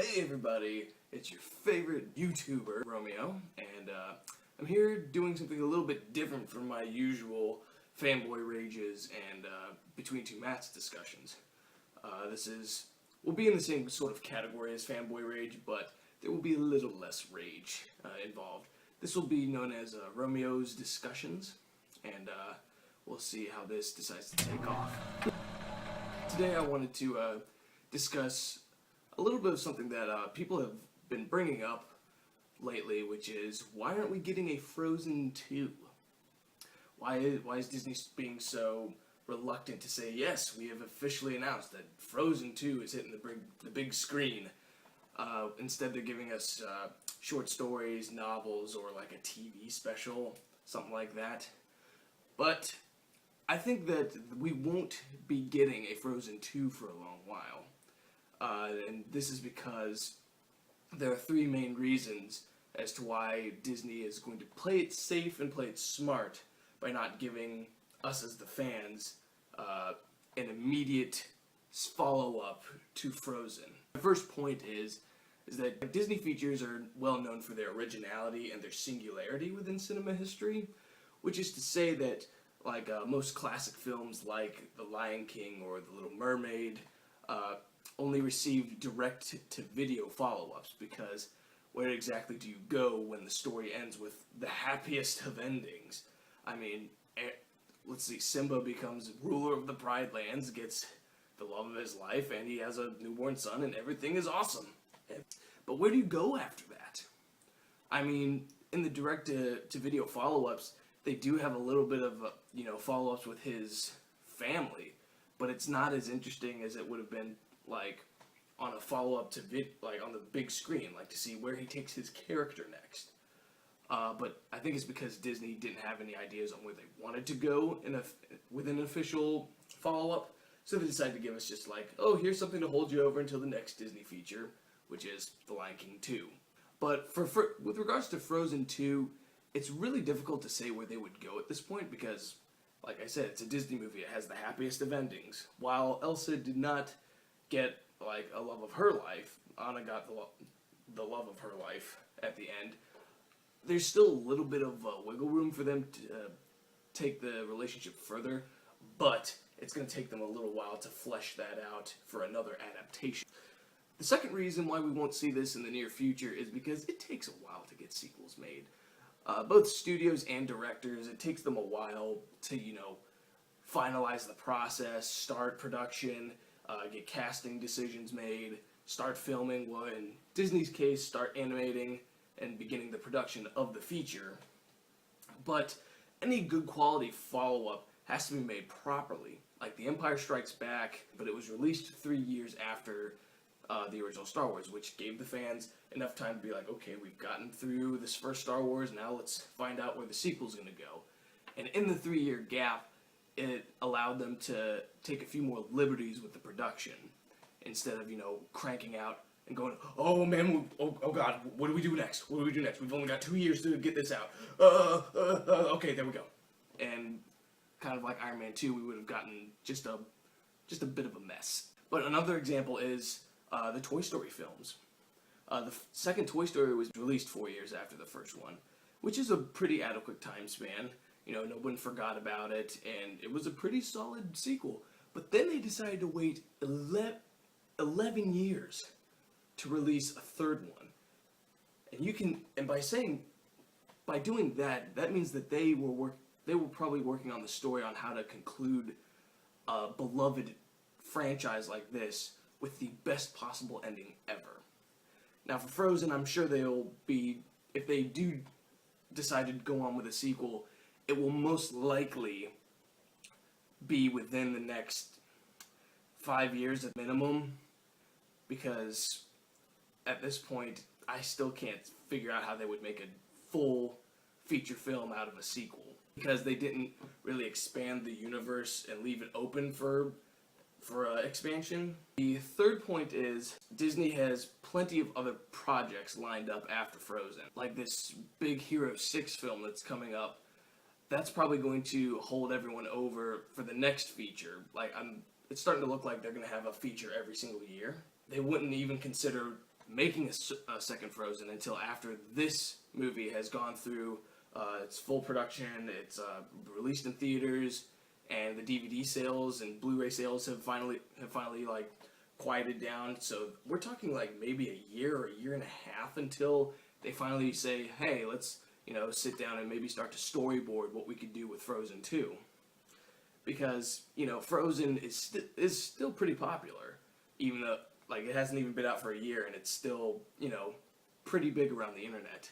Hey everybody, it's your favorite YouTuber, Romeo, and I'm here doing something a little bit different from my usual fanboy rages and between two Matts discussions. We'll be in the same sort of category as fanboy rage, but there will be a little less rage involved. This will be known as Romeo's Discussions, and we'll see how this decides to take off. Today I wanted to discuss a little bit of something that people have been bringing up lately, which is, why aren't we getting a Frozen 2? Why is Disney being so reluctant to say, yes, we have officially announced that Frozen 2 is hitting the big screen? Instead they're giving us short stories, novels, or like a TV special, something like that. But I think that we won't be getting a Frozen 2 for a long while. And this is because there are three main reasons as to why Disney is going to play it safe and play it smart by not giving us as the fans an immediate follow-up to Frozen. The first point is that Disney features are well known for their originality and their singularity within cinema history, which is to say that most classic films like The Lion King or The Little Mermaid only received direct-to-video follow-ups, because where exactly do you go when the story ends with the happiest of endings? I mean, let's see, Simba becomes ruler of the Pride Lands, gets the love of his life, and he has a newborn son, and everything is awesome. But where do you go after that? I mean, in the direct-to-video follow-ups, they do have a little bit of, follow-ups with his family, but it's not as interesting as it would have been on a follow-up to on the big screen, to see where he takes his character next. But I think it's because Disney didn't have any ideas on where they wanted to go with an official follow-up, so they decided to give us just oh, here's something to hold you over until the next Disney feature, which is The Lion King 2. But with regards to Frozen 2, it's really difficult to say where they would go at this point, because, like I said, it's a Disney movie. It has the happiest of endings. While Elsa did not get a love of her life, Anna got the love of her life at the end, there's still a little bit of wiggle room for them to take the relationship further, but it's going to take them a little while to flesh that out for another adaptation. The second reason why we won't see this in the near future is because it takes a while to get sequels made. Both studios and directors, it takes them a while to, finalize the process, start production, get casting decisions made, start filming, well, in Disney's case, start animating and beginning the production of the feature. But any good quality follow-up has to be made properly. Like The Empire Strikes Back, but it was released 3 years after the original Star Wars, which gave the fans enough time to be okay, we've gotten through this first Star Wars, now let's find out where the sequel's going to go. And in the 3-year gap, it allowed them to take a few more liberties with the production, instead of, cranking out and going, oh man, oh god, what do we do next? What do we do next? We've only got 2 years to get this out. Okay, there we go. And kind of like Iron Man 2, we would have gotten just a bit of a mess. But another example is the Toy Story films. The second Toy Story was released 4 years after the first one, which is a pretty adequate time span. No one forgot about it, and it was a pretty solid sequel. But then they decided to wait 11 years to release a third one. And by doing that, that means that they were probably working on the story on how to conclude a beloved franchise like this with the best possible ending ever. Now for Frozen, I'm sure if they do decide to go on with a sequel, it will most likely be within the next 5 years at minimum, because at this point, I still can't figure out how they would make a full feature film out of a sequel, because they didn't really expand the universe and leave it open for expansion. The third point is Disney has plenty of other projects lined up after Frozen, like this Big Hero 6 film that's coming up. That's probably going to hold everyone over for the next feature. It's starting to look like they're going to have a feature every single year. They wouldn't even consider making a second Frozen until after this movie has gone through its full production, it's released in theaters, and the DVD sales and Blu-ray sales have finally like quieted down. So we're talking like maybe a year or a year and a half until they finally say, hey, let's sit down and maybe start to storyboard what we could do with Frozen 2. Because Frozen is still pretty popular, even though like it hasn't even been out for a year and it's still pretty big around the internet.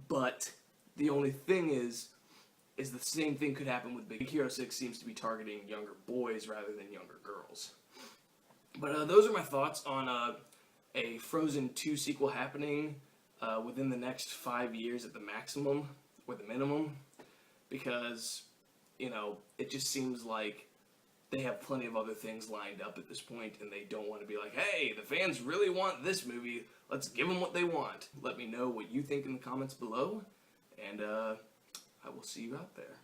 But the only thing is the same thing could happen with Big Hero 6 seems to be targeting younger boys rather than younger girls. But those are my thoughts on a Frozen 2 sequel happening within the next 5 years at the maximum or the minimum, because it just seems like they have plenty of other things lined up at this point, and they don't want to be like, hey, the fans really want this movie, let's give them what they want. Let me know what you think in the comments below, and I will see you out there.